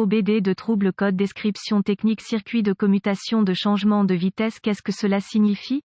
OBD de trouble code description technique circuit de commutation de changement de vitesse. Qu'est-ce que cela signifie?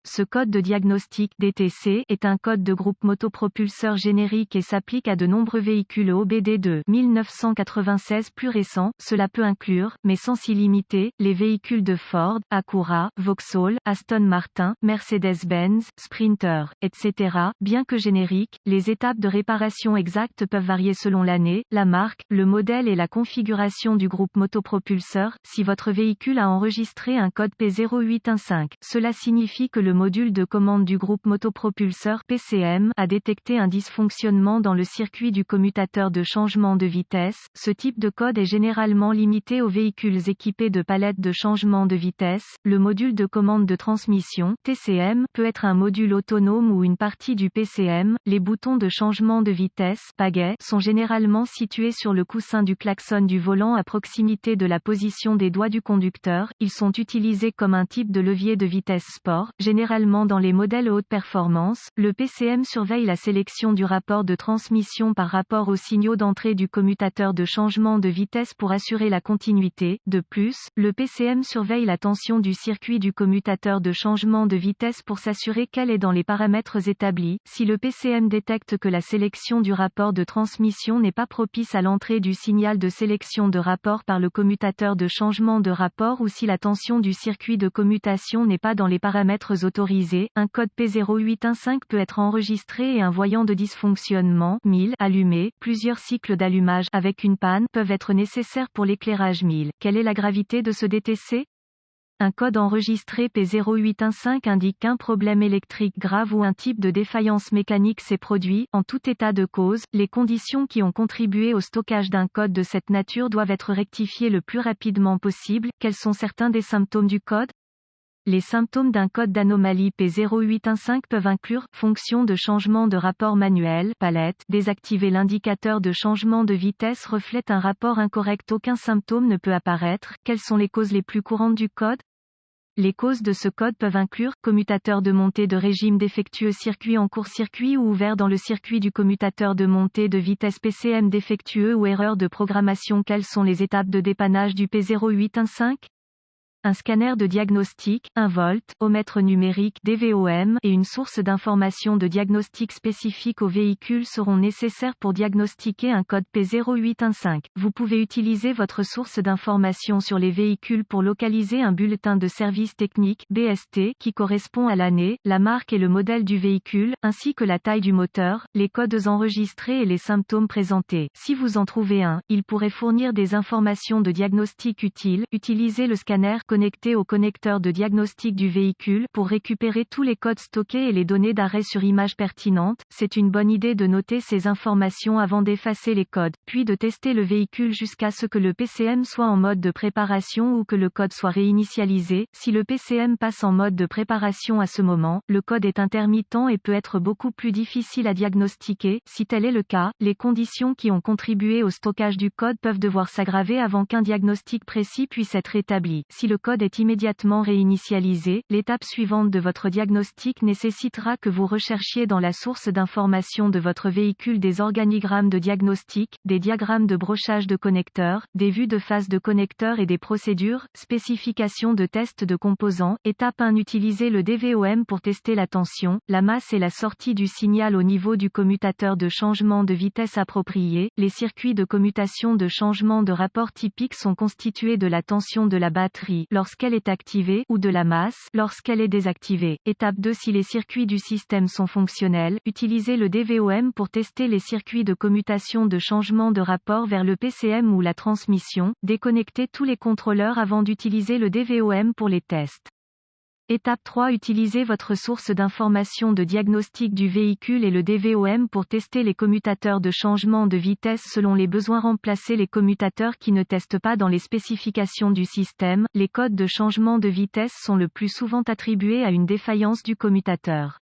Ce code de diagnostic DTC est un code de groupe motopropulseur générique et s'applique à de nombreux véhicules OBD de 1996 plus récents. Cela peut inclure, mais sans s'y limiter, les véhicules de Ford, Acura, Vauxhall, Aston Martin, Mercedes-Benz, Sprinter, etc. Bien que génériques, les étapes de réparation exactes peuvent varier selon l'année, la marque, le modèle et la configuration du groupe motopropulseur. Si votre véhicule a enregistré un code P0815, cela signifie que le module de commande du groupe motopropulseur PCM a détecté un dysfonctionnement dans le circuit du commutateur de changement de vitesse. Ce type de code est généralement limité aux véhicules équipés de palettes de changement de vitesse. Le module de commande de transmission TCM peut être un module autonome ou une partie du PCM. Les boutons de changement de vitesse pagaies sont généralement situés sur le coussin du klaxon du volant à proximité de la position des doigts du conducteur. Ils sont utilisés comme un type de levier de vitesse sport. Généralement dans les modèles haute performance, le PCM surveille la sélection du rapport de transmission par rapport aux signaux d'entrée du commutateur de changement de vitesse pour assurer la continuité. De plus, le PCM surveille la tension du circuit du commutateur de changement de vitesse pour s'assurer qu'elle est dans les paramètres établis. Si le PCM détecte que la sélection du rapport de transmission n'est pas propice à l'entrée du signal de sélection de rapport par le commutateur de changement de rapport ou si la tension du circuit de commutation n'est pas dans les paramètres autorisé, un code P0815 peut être enregistré et un voyant de dysfonctionnement 1000 allumé. Plusieurs cycles d'allumage avec une panne peuvent être nécessaires pour l'éclairage 1000. Quelle est la gravité de ce DTC? Un code enregistré P0815 indique qu'un problème électrique grave ou un type de défaillance mécanique s'est produit. En tout état de cause, les conditions qui ont contribué au stockage d'un code de cette nature doivent être rectifiées le plus rapidement possible. Quels sont certains des symptômes du code? Les symptômes d'un code d'anomalie P0815 peuvent inclure fonction de changement de rapport manuel, palette, désactiver l'indicateur de changement de vitesse reflète un rapport incorrect. Aucun symptôme ne peut apparaître. Quelles sont les causes les plus courantes du code? Les causes de ce code peuvent inclure commutateur de montée de régime défectueux, circuit en court-circuit ou ouvert dans le circuit du commutateur de montée de vitesse PCM défectueux ou erreur de programmation. Quelles sont les étapes de dépannage du P0815? Un scanner de diagnostic, un voltomètre numérique DVOM et une source d'information de diagnostic spécifique au véhicule seront nécessaires pour diagnostiquer un code P0815. Vous pouvez utiliser votre source d'information sur les véhicules pour localiser un bulletin de service technique BST qui correspond à l'année, la marque et le modèle du véhicule, ainsi que la taille du moteur, les codes enregistrés et les symptômes présentés. Si vous en trouvez un, il pourrait fournir des informations de diagnostic utiles. Utilisez le scanner connecté au connecteur de diagnostic du véhicule pour récupérer tous les codes stockés et les données d'arrêt sur image pertinentes. C'est une bonne idée de noter ces informations avant d'effacer les codes, puis de tester le véhicule jusqu'à ce que le PCM soit en mode de préparation ou que le code soit réinitialisé. Si le PCM passe en mode de préparation à ce moment, le code est intermittent et peut être beaucoup plus difficile à diagnostiquer. Si tel est le cas, les conditions qui ont contribué au stockage du code peuvent devoir s'aggraver avant qu'un diagnostic précis puisse être établi. Si le code est immédiatement réinitialisé, l'étape suivante de votre diagnostic nécessitera que vous recherchiez dans la source d'information de votre véhicule des organigrammes de diagnostic, des diagrammes de brochage de connecteurs, des vues de phase de connecteurs et des procédures, spécifications de test de composants. Étape 1. Utilisez le DVOM pour tester la tension, la masse et la sortie du signal au niveau du commutateur de changement de vitesse approprié. Les circuits de commutation de changement de rapport typiques sont constitués de la tension de la batterie lorsqu'elle est activée ou de la masse lorsqu'elle est désactivée. Étape 2. Si les circuits du système sont fonctionnels, utilisez le DVOM pour tester les circuits de commutation de changement de rapport vers le PCM ou la transmission. Déconnectez tous les contrôleurs avant d'utiliser le DVOM pour les tests. Étape 3. Utilisez votre source d'information de diagnostic du véhicule et le DVOM pour tester les commutateurs de changement de vitesse selon les besoins. Remplacez les commutateurs qui ne testent pas dans les spécifications du système. Les codes de changement de vitesse sont le plus souvent attribués à une défaillance du commutateur.